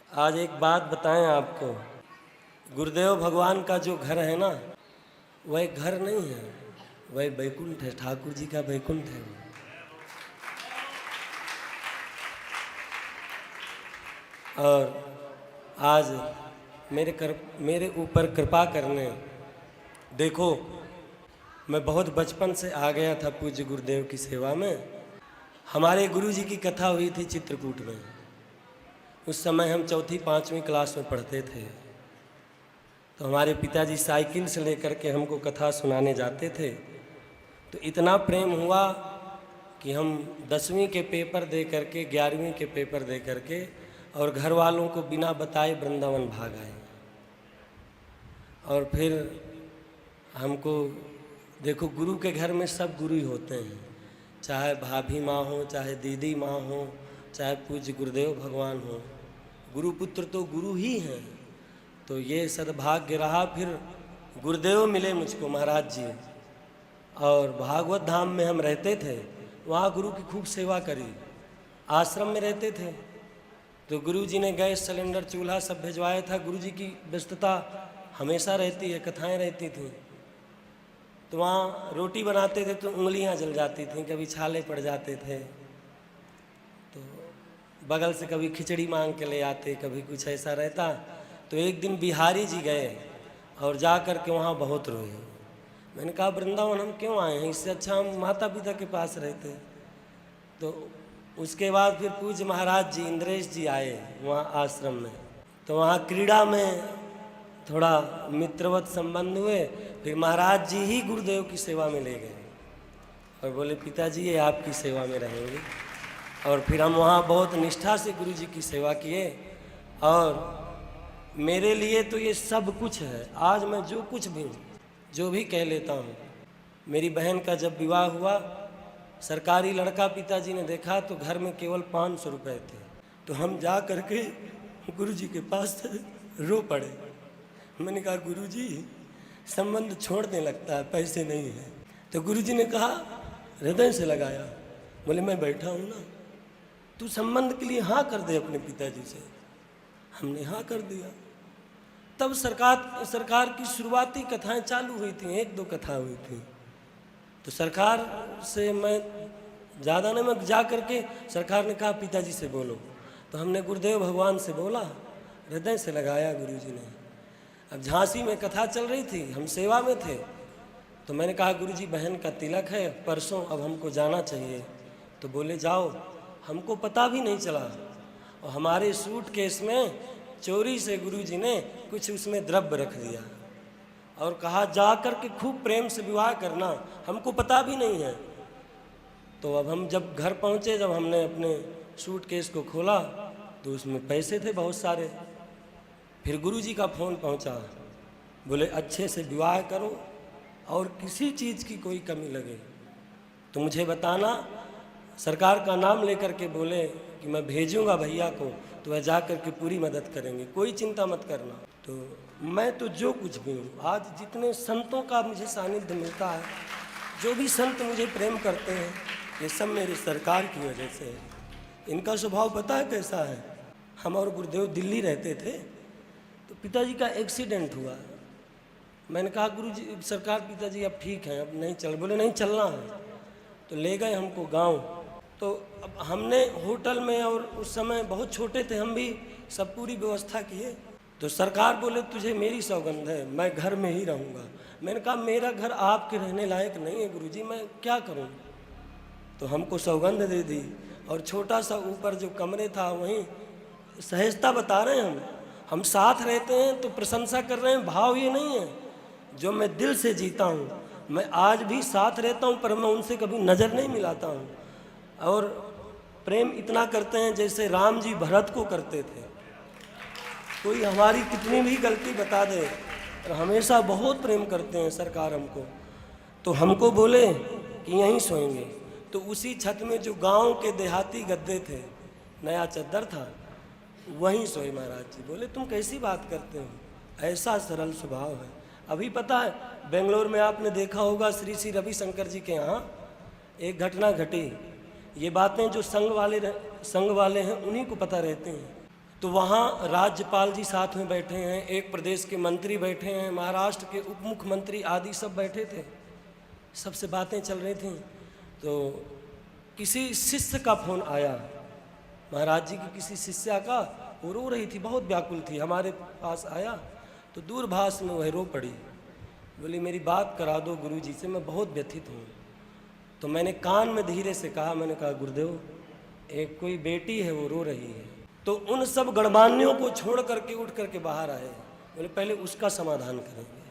आज एक बात बताएं आपको, गुरुदेव भगवान का जो घर है ना, वह एक घर नहीं है, वह बैकुंठ है, ठाकुर जी का बैकुंठ है। और आज मेरे ऊपर कृपा करने, देखो मैं बहुत बचपन से आ गया था पूज्य गुरुदेव की सेवा में। हमारे गुरु जी की कथा हुई थी चित्रकूट में। उस समय हम चौथी पाँचवीं क्लास में पढ़ते थे। तो हमारे पिताजी साइकिल से लेकर के हमको कथा सुनाने जाते थे। तो इतना प्रेम हुआ कि हम 10वीं के पेपर दे करके 11वीं के पेपर दे करके और घर वालों को बिना बताए वृंदावन भाग आए। और फिर हमको देखो, गुरु के घर में सब गुरु ही होते हैं, चाहे भाभी माँ हो, चाहे दीदी माँ हो, चाहे पूज्य गुरुदेव भगवान हो। गुरुपुत्र तो गुरु ही हैं। तो ये सद्भाग्य रहा, फिर गुरुदेव मिले मुझको महाराज जी। और भागवत धाम में हम रहते थे, वहाँ गुरु की खूब सेवा करी। आश्रम में रहते थे तो गुरु जी ने गैस सिलेंडर चूल्हा सब भिजवाया था। गुरु जी की व्यस्तता हमेशा रहती है, कथाएं रहती थी। तो वहाँ रोटी बनाते थे तो उंगलियां जल जाती थीं, कभी छाले पड़ जाते थे। तो बगल से कभी खिचड़ी मांग के ले आते, कभी कुछ ऐसा रहता। तो एक दिन बिहारी जी गए और जा कर के वहाँ बहुत रोए। मैंने कहा वृंदावन हम क्यों आए हैं, इससे अच्छा हम माता पिता के पास रहते। तो उसके बाद फिर पूज्य महाराज जी इंद्रेश जी आए वहाँ आश्रम में। तो वहाँ क्रीड़ा में थोड़ा मित्रवत संबंध हुए। फिर महाराज जी ही गुरुदेव की सेवा में ले गए और बोले पिताजी ये आपकी सेवा में रहेंगे। और फिर हम वहाँ बहुत निष्ठा से गुरु जी की सेवा किए। और मेरे लिए तो ये सब कुछ है। आज मैं जो कुछ भी जो भी कह लेता हूँ। मेरी बहन का जब विवाह हुआ, सरकारी लड़का पिताजी ने देखा तो घर में केवल 500 रुपये थे। तो हम जा करके गुरु जी के पास रो पड़े। मैंने कहा गुरु जी संबंध छोड़ने लगता है, पैसे नहीं हैं। तो गुरु जी ने कहा हृदय से लगाया, बोले मैं बैठा हूँ ना, तू संबंध के लिए हाँ कर दे अपने पिताजी से। हमने हाँ कर दिया। तब सरकार की शुरुआती कथाएं चालू हुई थी, 1-2 कथा हुई थी। तो सरकार से मैं ज़्यादा नहीं, मैं जा करके सरकार ने कहा पिताजी से बोलो। तो हमने गुरुदेव भगवान से बोला, हृदय से लगाया गुरु जी ने। अब झांसी में कथा चल रही थी, हम सेवा में थे। तो मैंने कहा गुरुजी बहन का तिलक है परसों, अब हमको जाना चाहिए। तो बोले जाओ। हमको पता भी नहीं चला। और हमारे सूटकेस में चोरी से गुरुजी ने कुछ उसमें द्रव्य रख दिया और कहा जा कर के खूब प्रेम से विवाह करना, हमको पता भी नहीं है। तो अब हम जब घर पहुँचे, जब हमने अपने सूटकेस को खोला तो उसमें पैसे थे बहुत सारे। फिर गुरुजी का फ़ोन पहुंचा, बोले अच्छे से विवाह करो और किसी चीज़ की कोई कमी लगे तो मुझे बताना। सरकार का नाम लेकर के बोले कि मैं भेजूंगा भैया को, तो वह जा कर के पूरी मदद करेंगे, कोई चिंता मत करना। तो मैं तो जो कुछ भी हूँ, आज जितने संतों का मुझे सानिध्य मिलता है, जो भी संत मुझे प्रेम करते हैं, ये सब मेरी सरकार की वजह से है। इनका स्वभाव पता है कैसा है। हम और गुरुदेव दिल्ली रहते थे, तो पिताजी का एक्सीडेंट हुआ। मैंने कहा गुरुजी सरकार पिताजी अब ठीक हैं, अब नहीं चल। बोले नहीं चलना है। तो ले गए हमको गांव। तो अब हमने होटल में, और उस समय बहुत छोटे थे हम भी, सब पूरी व्यवस्था किए। तो सरकार बोले तुझे मेरी सौगंध है, मैं घर में ही रहूँगा। मैंने कहा मेरा घर आपके रहने लायक नहीं है गुरुजी, मैं क्या करूँ। तो हमको सौगंध दे दी। और छोटा सा ऊपर जो कमरे था वहीं सहजता बता रहे हैं हम साथ रहते हैं तो प्रशंसा कर रहे हैं। भाव ये नहीं है, जो मैं दिल से जीता हूँ। मैं आज भी साथ रहता हूँ पर मैं उनसे कभी नज़र नहीं मिलाता हूँ। और प्रेम इतना करते हैं जैसे राम जी भरत को करते थे। कोई हमारी कितनी भी गलती बता दे, और हमेशा बहुत प्रेम करते हैं सरकार हमको। तो हमको बोले कि यहीं सोएंगे। तो उसी छत में जो गाँव के देहाती गद्दे थे, नया चद्दर था, वहीं सोए महाराज जी। बोले तुम कैसी बात करते हो, ऐसा सरल स्वभाव है। अभी पता है बेंगलोर में आपने देखा होगा श्री श्री रविशंकर जी के यहाँ एक घटना घटी। ये बातें जो संघ वाले हैं उन्हीं को पता रहते हैं। तो वहाँ राज्यपाल जी साथ में बैठे हैं, एक प्रदेश के मंत्री बैठे हैं, महाराष्ट्र के उप मुख्यमंत्री आदि सब बैठे थे, सबसे बातें चल रही थी। तो किसी शिष्य का फोन आया, महाराज जी की किसी शिष्या का, वो रो रही थी, बहुत व्याकुल थी, हमारे पास आया तो दूरभाष में वह रो पड़ी, बोली मेरी बात करा दो गुरु जी से, मैं बहुत व्यथित हूँ। तो मैंने कान में धीरे से कहा, मैंने कहा गुरुदेव एक कोई बेटी है वो रो रही है। तो उन सब गणमान्यों को छोड़ करके उठ करके बाहर आए, बोले पहले उसका समाधान करेंगे।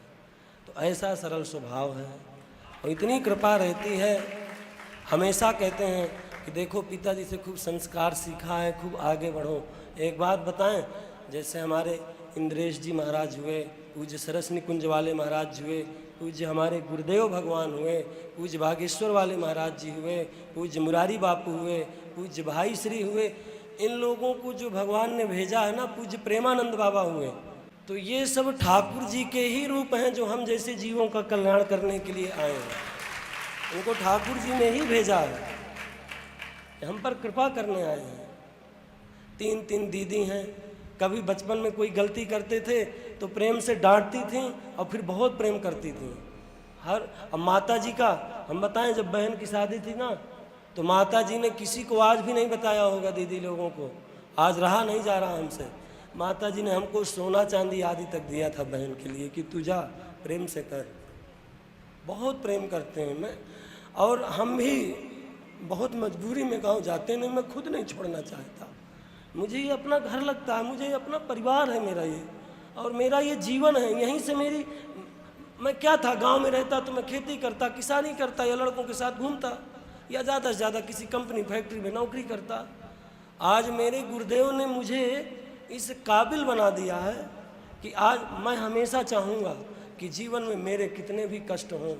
तो ऐसा सरल स्वभाव है और इतनी कृपा रहती है। हमेशा कहते हैं कि देखो पिताजी से खूब संस्कार सीखा है, खूब आगे बढ़ो। एक बात बताएं, जैसे हमारे इंद्रेश जी महाराज हुए, पूज्य सरस निकुंज वाले महाराज हुए, पूज्य हमारे गुरुदेव भगवान हुए, पूज्य बागेश्वर वाले महाराज जी हुए, पूज्य मुरारी बापू हुए, पूज्य भाई श्री हुए, इन लोगों को जो भगवान ने भेजा है ना, पूज्य प्रेमानंद बाबा हुए, तो ये सब ठाकुर जी के ही रूप हैं जो हम जैसे जीवों का कल्याण करने के लिए आए हैं। उनको ठाकुर जी ने ही भेजा है, हम पर कृपा करने आए हैं। 3 दीदी हैं, कभी बचपन में कोई गलती करते थे तो प्रेम से डांटती थीं और फिर बहुत प्रेम करती थीं। अब माता जी का हम बताएं, जब बहन की शादी थी ना, तो माता जी ने किसी को आज भी नहीं बताया होगा, दीदी लोगों को, आज रहा नहीं जा रहा हमसे। माता जी ने हमको सोना चांदी आदि तक दिया था बहन के लिए कि तू जा प्रेम से कर। बहुत प्रेम करते हैं मैं, और हम भी बहुत मजबूरी में गाँव जाते नहीं, मैं खुद नहीं छोड़ना चाहता। मुझे ये अपना घर लगता है, मुझे ये अपना परिवार है मेरा ये, और मेरा ये जीवन है। यहीं से मेरी, मैं क्या था, गांव में रहता तो मैं खेती करता, किसानी करता, या लड़कों के साथ घूमता, या ज़्यादा से ज़्यादा किसी कंपनी फैक्ट्री में नौकरी करता। आज मेरे गुरुदेव ने मुझे इस काबिल बना दिया है कि आज मैं हमेशा चाहूँगा कि जीवन में मेरे कितने भी कष्ट हों,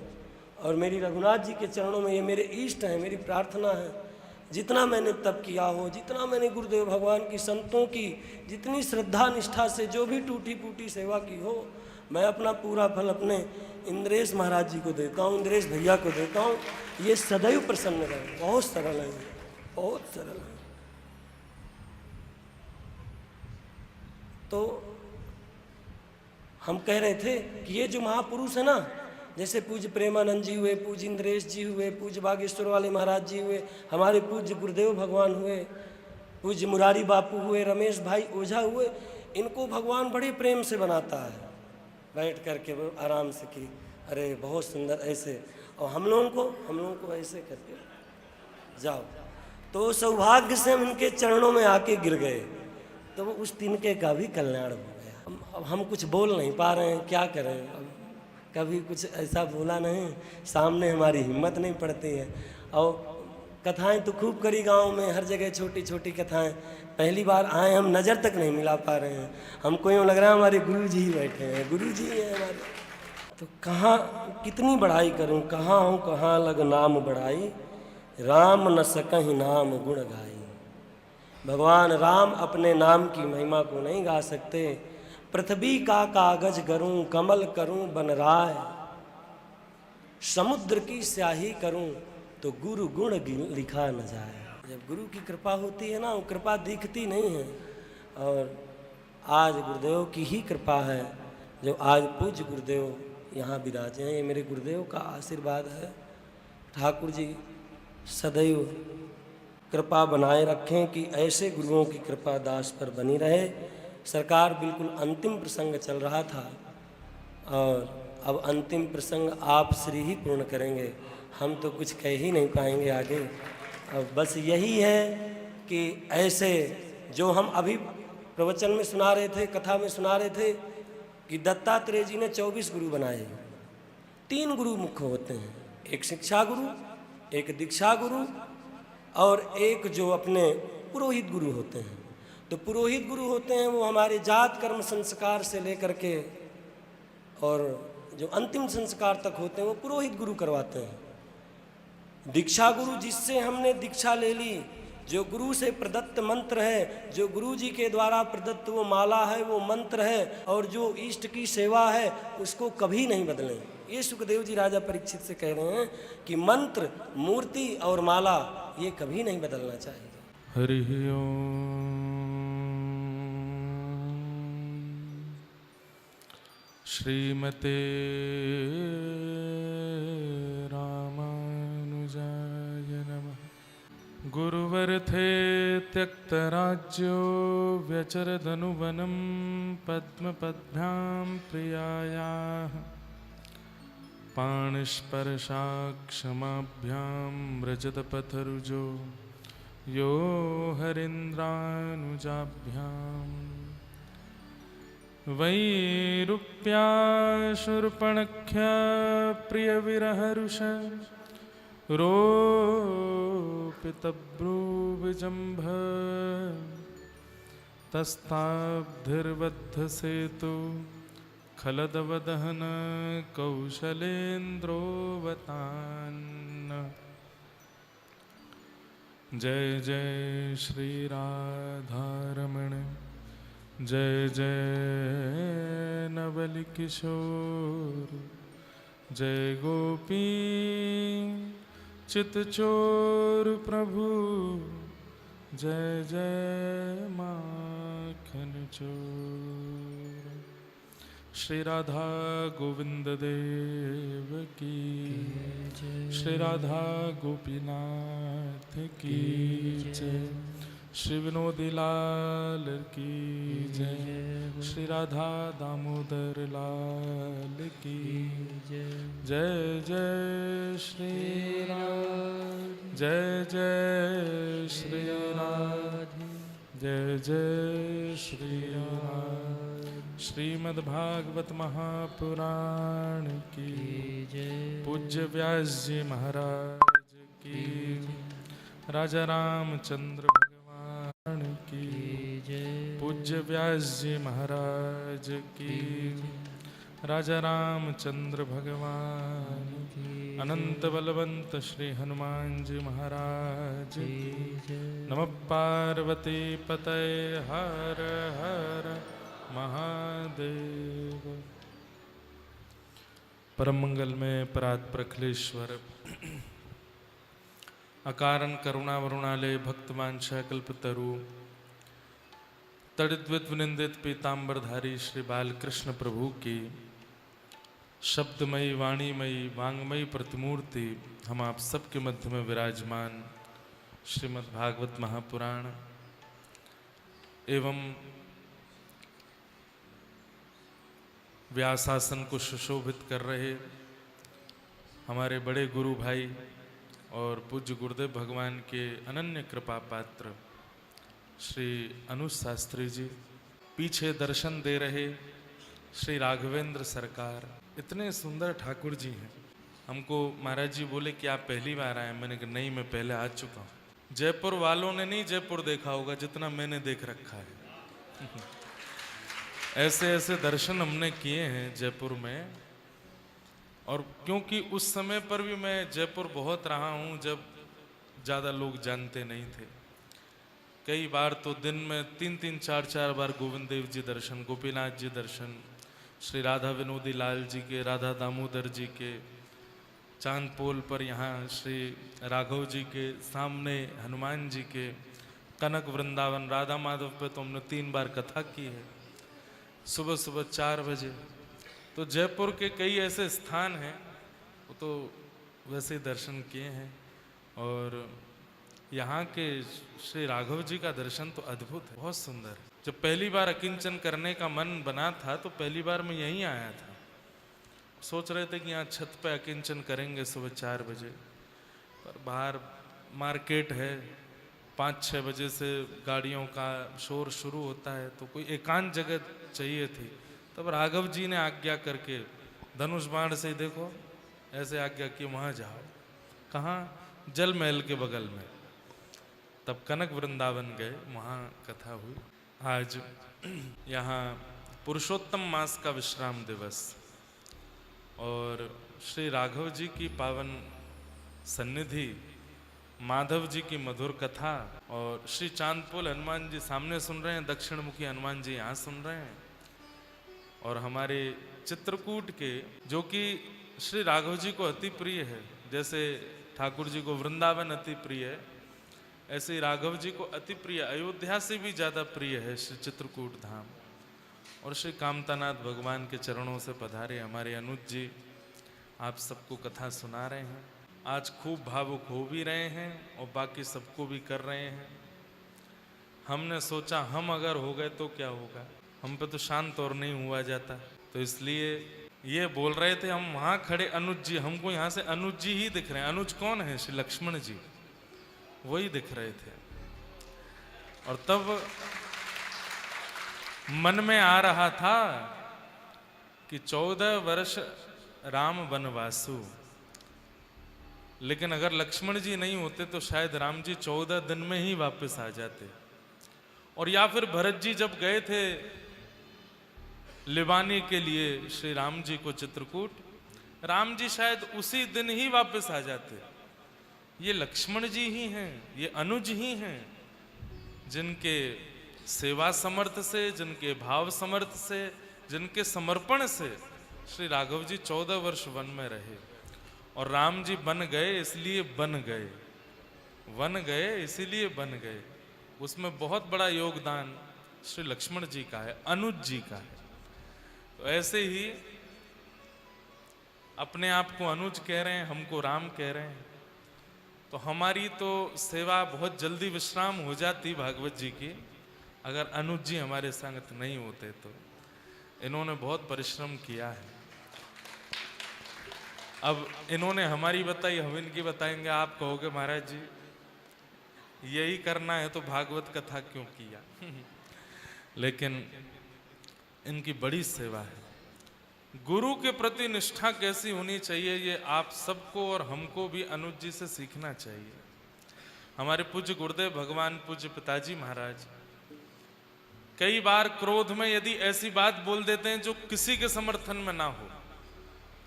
और मेरी रघुनाथ जी के चरणों में ये मेरे इष्ट हैं, मेरी प्रार्थना है, जितना मैंने तप किया हो, जितना मैंने गुरुदेव भगवान की, संतों की जितनी श्रद्धा निष्ठा से जो भी टूटी फूटी सेवा की हो, मैं अपना पूरा फल अपने इंद्रेश महाराज जी को देता हूँ, इंद्रेश भैया को देता हूँ। ये सदैव प्रसन्न रहे। बहुत सरल है, बहुत सरल है। तो हम कह रहे थे कि ये जो महापुरुष है ना, जैसे पूज्य प्रेमानंद जी हुए, पूज्य इंद्रेश जी हुए, पूज्य बागेश्वर वाले महाराज जी हुए, हमारे पूज्य गुरुदेव भगवान हुए, पूज्य मुरारी बापू हुए, रमेश भाई ओझा हुए, इनको भगवान बड़े प्रेम से बनाता है, बैठ करके आराम से कि अरे बहुत सुंदर ऐसे, और हम लोगों को ऐसे करके जाओ। तो सौभाग्य से हम इनके चरणों में आके गिर गए, तो उस तिनके का भी कल्याण हो गया। अब हम कुछ बोल नहीं पा रहे हैं, क्या करें, अब कभी कुछ ऐसा बोला नहीं, सामने हमारी हिम्मत नहीं पड़ती है। और कथाएं तो खूब करी गांव में, हर जगह छोटी छोटी कथाएं। पहली बार आए, हम नज़र तक नहीं मिला पा रहे हैं, हमको यूँ लग रहा है हमारे गुरु जी ही बैठे हैं, गुरु जी हैं हमारे। तो कहाँ कितनी बड़ाई करूं, कहाँ हूँ कहाँ लग नाम बड़ाई, राम न सकहि नाम गुण गाई। भगवान राम अपने नाम की महिमा को नहीं गा सकते। पृथ्वी का कागज करूं, कमल करूं बन राय, समुद्र की स्याही करूं तो गुरु गुण लिखा न जाए। जब गुरु की कृपा होती है ना, वो कृपा दिखती नहीं है, और आज गुरुदेव की ही कृपा है जो आज पूज्य गुरुदेव यहाँ विराजे हैं। ये मेरे गुरुदेव का आशीर्वाद है। ठाकुर जी सदैव कृपा बनाए रखें कि ऐसे गुरुओं की कृपा दास पर बनी रहे। सरकार बिल्कुल अंतिम प्रसंग चल रहा था, और अब अंतिम प्रसंग आप श्री ही पूर्ण करेंगे, हम तो कुछ कह ही नहीं पाएंगे आगे। अब बस यही है कि ऐसे जो हम अभी प्रवचन में सुना रहे थे, कथा में सुना रहे थे कि दत्तात्रेय जी ने 24 गुरु बनाए। 3 गुरु मुख्य होते हैं, एक शिक्षा गुरु, एक दीक्षा गुरु, और एक जो अपने पुरोहित गुरु होते हैं। तो पुरोहित गुरु होते हैं वो हमारे जात कर्म संस्कार से लेकर के और जो अंतिम संस्कार तक होते हैं वो पुरोहित गुरु करवाते हैं। दीक्षा गुरु जिससे हमने दीक्षा ले ली, जो गुरु से प्रदत्त मंत्र है, जो गुरु जी के द्वारा प्रदत्त वो माला है, वो मंत्र है, और जो इष्ट की सेवा है उसको कभी नहीं बदलें। ये सुखदेव जी राजा परीक्षित से कह रहे हैं कि मंत्र, मूर्ति और माला ये कभी नहीं बदलना चाहिए। हरि ओम। श्रीमते रामानुजाय नमः। गुरुवर्थे त्यक्तराज्यो व्यचरदनुवनं पद्मपद्भ्यां प्रियायाः पाणिस्पर्शाक्षमाभ्यां व्रजतपथरुजो यो हरीन्द्रानुजाभ्याम् वैरूप्याशूर्पणख्या प्रियविरहरुष रोपितभ्रूविजम्भ तस्ताब्धिर्बद्धसेतु खलदवदहन कौशलेन्द्रोवतान्न। जय जय श्री राधारमण जय जय नवलकिशोर जय गोपी चितचोर प्रभु जय जय माखन चोर। श्री राधा गोविंद देव की श्री राधा गोपीनाथ की जय। श्री विनोदी लाल की जय। श्री राधा दामोदर लाल की जय। जय जय श्री राम जय जय श्री राम जय जय श्री राम। श्रीमद्भागवत महापुराण की जय। पूज्य व्यास जी महाराज की राजा रामचंद्र भगवान की जय। पूज्य व्यास जी महाराज की राजा रामचंद्र भगवान की। अनंत बलवंत श्री हनुमान जी महाराज की नमः। पार्वती पतये हर हर महादेव। परम मंगल में परात प्रखलेश्वर अकारण करुणा वरुणालय भक्तवांछा कल्पतरु तड़िद्वित विनिंदित पीतांबरधारी श्री बालकृष्ण प्रभु की शब्दमयी वाणीमयी वांगमयी प्रतिमूर्ति हम आप सबके मध्य में विराजमान श्रीमद् भागवत महापुराण एवं व्यासासन को सुशोभित कर रहे हमारे बड़े गुरु भाई और पूज्य गुरुदेव भगवान के अनन्य कृपा पात्र श्री अनुज शास्त्री जी, पीछे दर्शन दे रहे श्री राघवेंद्र सरकार, इतने सुंदर ठाकुर जी हैं। हमको महाराज जी बोले कि आप पहली बार आए। मैंने कहा नहीं, मैं पहले आ चुका हूँ। जयपुर वालों ने नहीं जयपुर देखा होगा जितना मैंने देख रखा है। ऐसे ऐसे दर्शन हमने किए हैं जयपुर में। और क्योंकि उस समय पर भी मैं जयपुर बहुत रहा हूँ जब ज़्यादा लोग जानते नहीं थे। कई बार तो दिन में 3-3, 4-4 बार गोविंद देव जी दर्शन, गोपीनाथ जी दर्शन, श्री राधा विनोदी लाल जी के, राधा दामोदर जी के, चांद पोल पर यहाँ श्री राघव जी के, सामने हनुमान जी के, कनक वृंदावन राधा माधव पे तो हमने 3 बार कथा की है सुबह सुबह 4 बजे। तो जयपुर के कई ऐसे स्थान हैं वो तो वैसे दर्शन किए हैं। और यहाँ के श्री राघव जी का दर्शन तो अद्भुत है, बहुत सुंदर। जब पहली बार अकिंचन करने का मन बना था तो पहली बार मैं यहीं आया था। सोच रहे थे कि यहाँ छत पे अकिंचन करेंगे सुबह 4 बजे, पर बाहर मार्केट है, 5-6 बजे से गाड़ियों का शोर शुरू होता है, तो कोई एकांत जगह चाहिए थी। तब राघव जी ने आज्ञा करके धनुष बाण से देखो ऐसे आज्ञा की वहाँ जाओ। कहाँ? जल महल के बगल में। तब कनक वृंदावन गए, वहाँ कथा हुई। आज यहाँ पुरुषोत्तम मास का विश्राम दिवस और श्री राघव जी की पावन सन्निधि, माधव जी की मधुर कथा और श्री चांदपोल हनुमान जी सामने सुन रहे हैं, दक्षिण मुखी हनुमान जी यहाँ सुन रहे हैं। और हमारे चित्रकूट के जो कि श्री राघव जी को अति प्रिय है, जैसे ठाकुर जी को वृंदावन अति प्रिय है, ऐसे राघव जी को अति प्रिय, अयोध्या से भी ज़्यादा प्रिय है श्री चित्रकूट धाम। और श्री कामतानाथ भगवान के चरणों से पधारे हमारे अनुज जी आप सबको कथा सुना रहे हैं। आज खूब भावुक हो भी रहे हैं और बाकी सबको भी कर रहे हैं। हमने सोचा हम अगर हो गए तो क्या होगा, हम पे तो शांत और नहीं हुआ जाता, तो इसलिए ये बोल रहे थे। हम वहाँ खड़े अनुज जी, हमको यहाँ से अनुज जी ही दिख रहे हैं। अनुज कौन है? श्री लक्ष्मण जी, वही दिख रहे थे। और तब मन में आ रहा था कि 14 वर्ष राम वनवासु, लेकिन अगर लक्ष्मण जी नहीं होते तो शायद राम जी 14 दिन में ही वापस आ जाते, और या फिर भरत जी जब गए थे लिवाने के लिए श्री राम जी को चित्रकूट, राम जी शायद उसी दिन ही वापस आ जाते। ये लक्ष्मण जी ही हैं, ये अनुज ही हैं, जिनके सेवा समर्थ से, जिनके भाव समर्थ से, जिनके समर्पण से श्री राघव जी 14 वर्ष वन में रहे। और राम जी बन गए इसलिए बन गए, वन गए इसीलिए बन गए। उसमें बहुत बड़ा योगदान श्री लक्ष्मण जी का है, अनुज जी का है। तो ऐसे ही अपने आप को अनुज कह रहे हैं, हमको राम कह रहे हैं, तो हमारी तो सेवा बहुत जल्दी विश्राम हो जाती भागवत जी की अगर अनुज जी हमारे संगत नहीं होते तो। इन्होंने बहुत परिश्रम किया है। अब इन्होंने हमारी बताई, हम इनकी बताएंगे। आप कहोगे महाराज जी यही करना है तो भागवत कथा क्यों किया? लेकिन इनकी बड़ी सेवा है। गुरु के प्रति निष्ठा कैसी होनी चाहिए ये आप सबको और हमको भी अनुज जी से सीखना चाहिए। हमारे पूज्य गुरुदेव भगवान पूज्य पिताजी महाराज कई बार क्रोध में यदि ऐसी बात बोल देते हैं जो किसी के समर्थन में ना हो,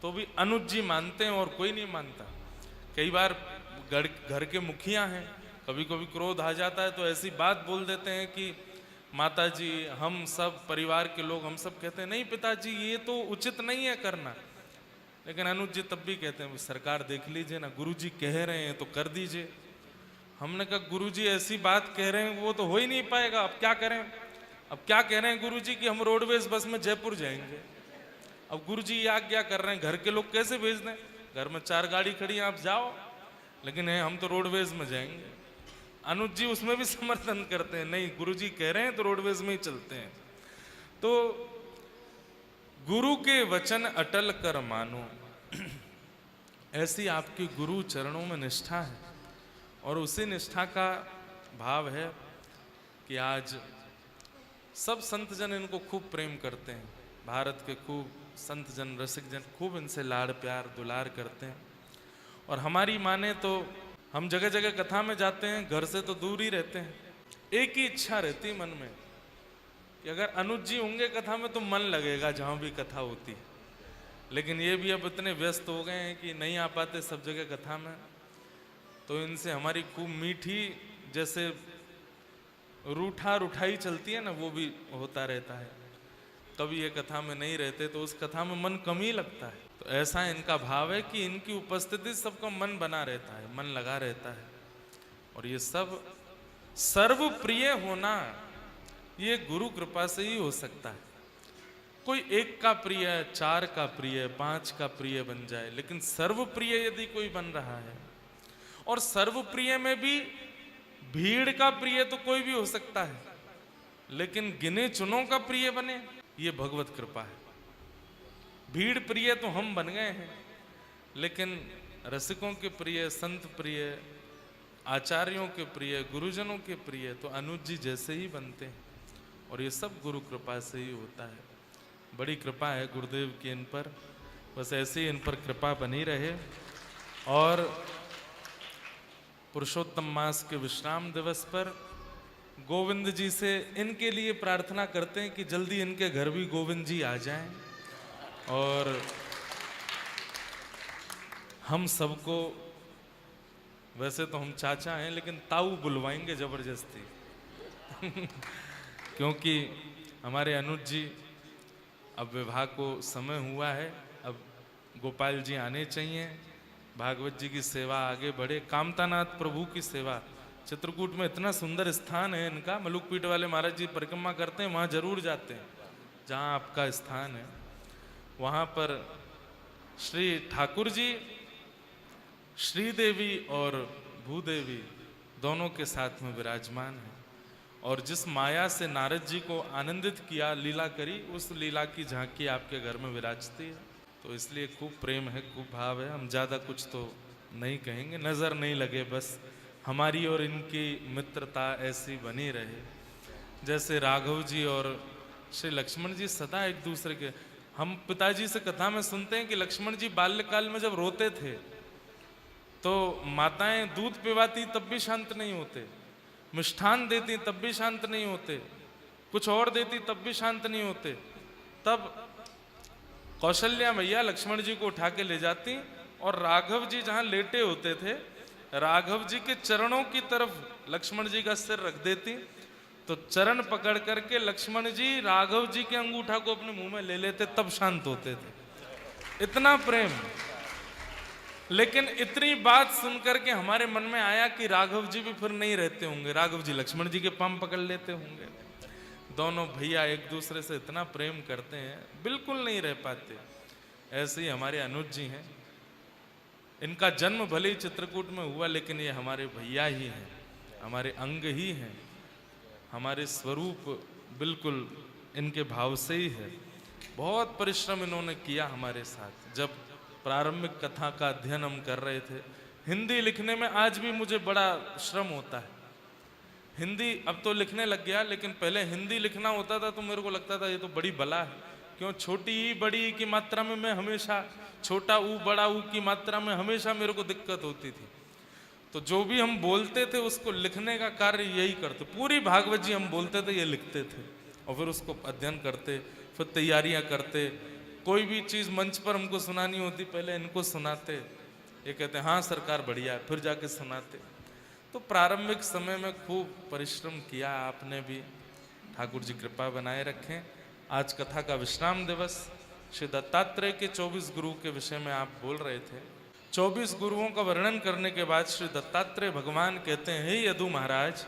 तो भी अनुज जी मानते हैं और कोई नहीं मानता। कई बार घर के मुखिया हैं, कभी कभी क्रोध आ जाता है तो ऐसी बात बोल देते हैं कि माता जी, हम सब परिवार के लोग, हम सब कहते हैं नहीं पिताजी ये तो उचित नहीं है करना, लेकिन अनुज जी तब भी कहते हैं सरकार देख लीजिए ना, गुरुजी कह रहे हैं तो कर दीजिए। हमने कहा गुरुजी ऐसी बात कह रहे हैं वो तो हो ही नहीं पाएगा, अब क्या करें? अब क्या कह रहे हैं गुरुजी कि हम रोडवेज बस में जयपुर जाएंगे। अब गुरुजी ये आज्ञा कर रहे हैं, घर के लोग कैसे भेज दें? घर में 4 गाड़ी खड़ी है, आप जाओ, लेकिन हम तो रोडवेज में जाएंगे। अनुज जी उसमें भी समर्थन करते हैं, नहीं गुरुजी कह रहे हैं तो रोडवेज में ही चलते हैं। तो गुरु के वचन अटल कर मानो, ऐसी आपकी गुरु चरणों में निष्ठा है। और उसी निष्ठा का भाव है कि आज सब संत जन इनको खूब प्रेम करते हैं। भारत के खूब संत जन, रसिक जन खूब इनसे लाड़ प्यार दुलार करते हैं। और हमारी माने तो हम जगह जगह कथा में जाते हैं, घर से तो दूर ही रहते हैं। एक ही इच्छा रहती मन में कि अगर अनुज जी होंगे कथा में तो मन लगेगा जहाँ भी कथा होती है। लेकिन ये भी अब इतने व्यस्त हो गए हैं कि नहीं आ पाते सब जगह कथा में, तो इनसे हमारी खूब मीठी जैसे रूठाई चलती है ना, वो भी होता रहता है। कभी ये कथा में नहीं रहते तो उस कथा में मन कम ही लगता है। तो ऐसा इनका भाव है कि इनकी उपस्थिति सबका मन बना रहता है, मन लगा रहता है। और ये सब सर्व प्रिय होना ये गुरु कृपा से ही हो सकता है। कोई एक का प्रिय, 4 का प्रिय, 5 का प्रिय बन जाए, लेकिन सर्व प्रिय यदि कोई बन रहा है, और सर्व प्रिय में भी भीड़ का प्रिय तो कोई भी हो सकता है, लेकिन गिने चुनों का प्रिय बने, ये भगवत कृपा है। भीड़ प्रिय तो हम बन गए हैं, लेकिन रसिकों के प्रिय, संत प्रिय, आचार्यों के प्रिय, गुरुजनों के प्रिय तो अनुज जी जैसे ही बनते हैं। और ये सब गुरु कृपा से ही होता है। बड़ी कृपा है गुरुदेव की इन पर, बस ऐसे ही इन पर कृपा बनी रहे। और पुरुषोत्तम मास के विश्राम दिवस पर गोविंद जी से इनके लिए प्रार्थना करते हैं कि जल्दी इनके घर भी गोविंद जी आ जाएं। और हम सबको, वैसे तो हम चाचा हैं, लेकिन ताऊ बुलवाएंगे जबरदस्ती क्योंकि हमारे अनुज जी अब विवाह को समय हुआ है, अब गोपाल जी आने चाहिए, भागवत जी की सेवा आगे बढ़े। कामतानाथ प्रभु की सेवा, चित्रकूट में इतना सुंदर स्थान है इनका, मलुकपीठ वाले महाराज जी परिक्रमा करते हैं, वहाँ जरूर जाते हैं। जहाँ आपका स्थान है, वहाँ पर श्री ठाकुर जी श्रीदेवी और भूदेवी दोनों के साथ में विराजमान है। और जिस माया से नारद जी को आनंदित किया, लीला करी, उस लीला की झांकी आपके घर में विराजती है। तो इसलिए खूब प्रेम है, खूब भाव है। हम ज़्यादा कुछ तो नहीं कहेंगे, नज़र नहीं लगे, बस हमारी और इनकी मित्रता ऐसी बनी रहे। जैसे राघव जी और श्री लक्ष्मण जी सदा एक दूसरे के, हम पिताजी से कथा में सुनते हैं कि लक्ष्मण जी बाल्यकाल में जब रोते थे तो माताएं दूध पिवाती तब भी शांत नहीं होते, मिष्ठान देती तब भी शांत नहीं होते, कुछ और देती तब भी शांत नहीं होते। तब कौशल्या मैया लक्ष्मण जी को उठा के ले जाती और राघव जी जहां लेटे होते थे, राघव जी के चरणों की तरफ लक्ष्मण जी का सिर रख देती, तो चरण पकड़ करके लक्ष्मण जी राघव जी के अंगूठा को अपने मुंह में ले लेते, तब शांत होते थे। इतना प्रेम। लेकिन इतनी बात सुनकर के हमारे मन में आया कि राघव जी भी फिर नहीं रहते होंगे, राघव जी लक्ष्मण जी के पांव पकड़ लेते होंगे। दोनों भैया एक दूसरे से इतना प्रेम करते हैं, बिल्कुल नहीं रह पाते। ऐसे ही हमारे अनुज जी हैं, इनका जन्म भले ही चित्रकूट में हुआ, लेकिन ये हमारे भैया ही हैं, हमारे अंग ही हैं, हमारे स्वरूप बिल्कुल इनके भाव से ही है। बहुत परिश्रम इन्होंने किया हमारे साथ। जब प्रारंभिक कथा का अध्ययन हम कर रहे थे, हिंदी लिखने में आज भी मुझे बड़ा श्रम होता है। हिंदी अब तो लिखने लग गया, लेकिन पहले हिंदी लिखना होता था तो मेरे को लगता था ये तो बड़ी बला है। क्यों? छोटी ई बड़ी की मात्रा में मैं हमेशा, छोटा ऊ बड़ा ऊ की मात्रा में हमेशा मेरे को दिक्कत होती थी। तो जो भी हम बोलते थे उसको लिखने का कार्य यही करते। पूरी भागवत जी हम बोलते थे, ये लिखते थे और फिर उसको अध्ययन करते, फिर तैयारियां करते। कोई भी चीज़ मंच पर हमको सुनानी होती, पहले इनको सुनाते, ये कहते हाँ सरकार बढ़िया है, फिर जाके सुनाते। तो प्रारंभिक समय में खूब परिश्रम किया आपने भी, ठाकुर जी कृपा बनाए रखें। आज कथा का विश्राम दिवस, श्री दत्तात्रेय के 24 गुरु के विषय में आप बोल रहे थे। 24 गुरुओं का वर्णन करने के बाद श्री दत्तात्रेय भगवान कहते हैं, हे यदु महाराज,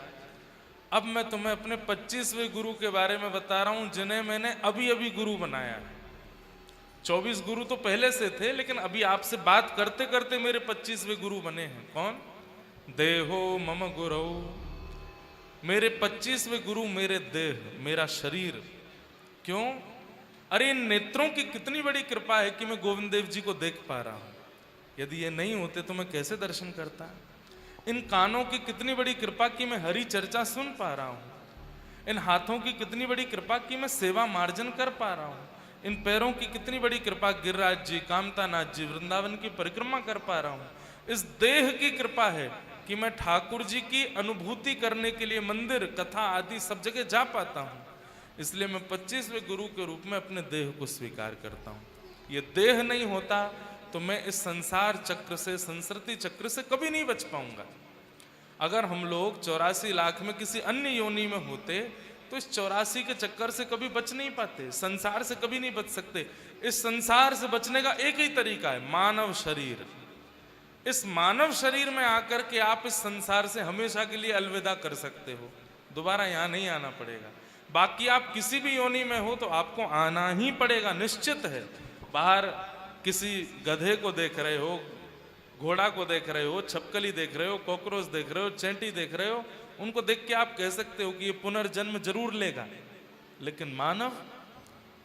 अब मैं तुम्हें अपने 25वें गुरु के बारे में बता रहा हूं, जिन्हें मैंने अभी अभी गुरु बनाया है। 24 गुरु तो पहले से थे, लेकिन अभी आपसे बात करते करते मेरे 25वें गुरु बने हैं। कौन? देहो मम गुरु, मेरे 25वें गुरु मेरे देह, मेरा शरीर। क्यों? अरे इन नेत्रों की कितनी बड़ी कृपा है कि मैं गोविंद देव जी को देख पा रहा हूं। यदि ये नहीं होते तो मैं कैसे दर्शन करता। इन कानों की कितनी बड़ी कृपा कि मैं हरि चर्चा सुन पा रहा हूं। इन हाथों की कितनी बड़ी कृपा कि मैं सेवा मार्जन कर पा रहा हूं। इन पैरों की कितनी बड़ी कृपा, गिरिराज जी, कामतानाथ जी, वृंदावन की परिक्रमा कर पा रहा हूं। इस देह की कृपा है कि मैं ठाकुर जी की अनुभूति करने के लिए मंदिर, कथा आदि सब जगह जा पाता हूं। इसलिए मैं 25वें गुरु के रूप में अपने देह को स्वीकार करता हूं। ये देह नहीं होता तो मैं इस संसार चक्र से, संस्कृति चक्र से कभी नहीं बच पाऊंगा। अगर हम लोग 84 लाख में किसी अन्य योनि में होते तो इस 84 के चक्कर से कभी बच नहीं पाते, संसार से कभी नहीं बच सकते। इस संसार से बचने का एक ही तरीका है, मानव शरीर। इस मानव शरीर में आकर के आप इस संसार से हमेशा के लिए अलविदा कर सकते हो, दोबारा यहाँ नहीं आना पड़ेगा। बाकी आप किसी भी योनि में हो तो आपको आना ही पड़ेगा, निश्चित है। बाहर किसी गधे को देख रहे हो, घोड़ा को देख रहे हो, छपकली देख रहे हो, कॉकरोच देख रहे हो, चैंटी देख रहे हो, उनको देख के आप कह सकते हो कि ये पुनर्जन्म जरूर लेगा। लेकिन मानव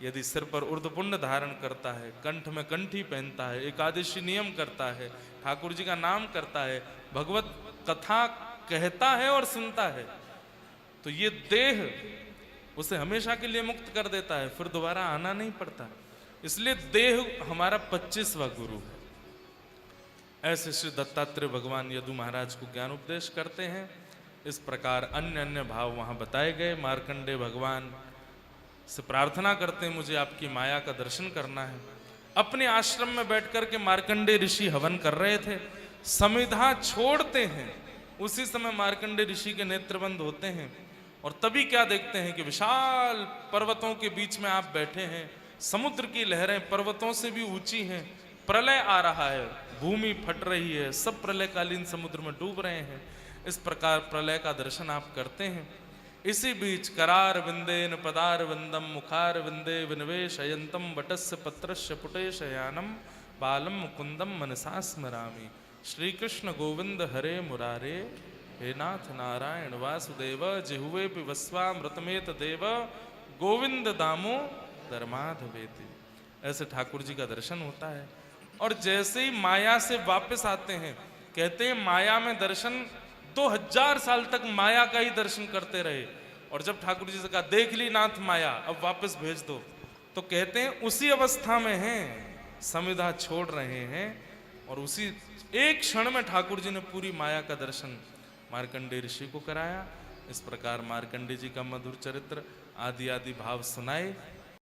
यदि सिर पर ऊर्ध्वपुंड धारण करता है, कंठ में कंठी पहनता है, एकादशी नियम करता है, ठाकुर जी का नाम करता है, भगवत कथा कहता है और सुनता है, तो ये देह उसे हमेशा के लिए मुक्त कर देता है, फिर दोबारा आना नहीं पड़ता। इसलिए देह हमारा 25वां गुरु है। ऐसे श्री दत्तात्रेय भगवान यदु महाराज को ज्ञान उपदेश करते हैं। इस प्रकार अन्य अन्य भाव वहां बताए गए। मार्कंडेय भगवान से प्रार्थना करते हैं, मुझे आपकी माया का दर्शन करना है। अपने आश्रम में बैठकर के मार्कंडेय ऋषि हवन कर रहे थे, समिधा छोड़ते हैं, उसी समय मार्कंडेय ऋषि के नेत्र बंद होते हैं और तभी क्या देखते हैं कि विशाल पर्वतों के बीच में आप बैठे हैं। समुद्र की लहरें पर्वतों से भी ऊंची हैं, प्रलय आ रहा है, भूमि फट रही है, सब प्रलयकालीन समुद्र में डूब रहे हैं। इस प्रकार प्रलय का दर्शन आप करते हैं। इसी बीच करार विंदेन पदार विंदम मुखार विंदे विनवेशयंतम वटस्य पत्रस्य पुटे शयानम बालम मुकुंदम मनसा स्मरामि। श्री कृष्ण गोविंद हरे मुरारे, हे नाथ नारायण वासुदेव, जिहुवे पिबस्वामृतमेत देव, गोविंद दामो धर्माधवेति। ऐसे ठाकुर जी का दर्शन होता है। और जैसे ही माया से वापस आते हैं, कहते हैं माया में दर्शन 2000 साल तक माया का ही दर्शन करते रहे, और जब ठाकुर जी से कहा देख ली नाथ माया, अब वापस भेज दो, तो कहते हैं उसी अवस्था में हैं, संविदा छोड़ रहे हैं, और उसी एक क्षण में ठाकुर जी ने पूरी माया का दर्शन मार्कंडेय ऋषि को कराया। इस प्रकार मार्कंडेय जी का मधुर चरित्र आदि आदि भाव सुनाए।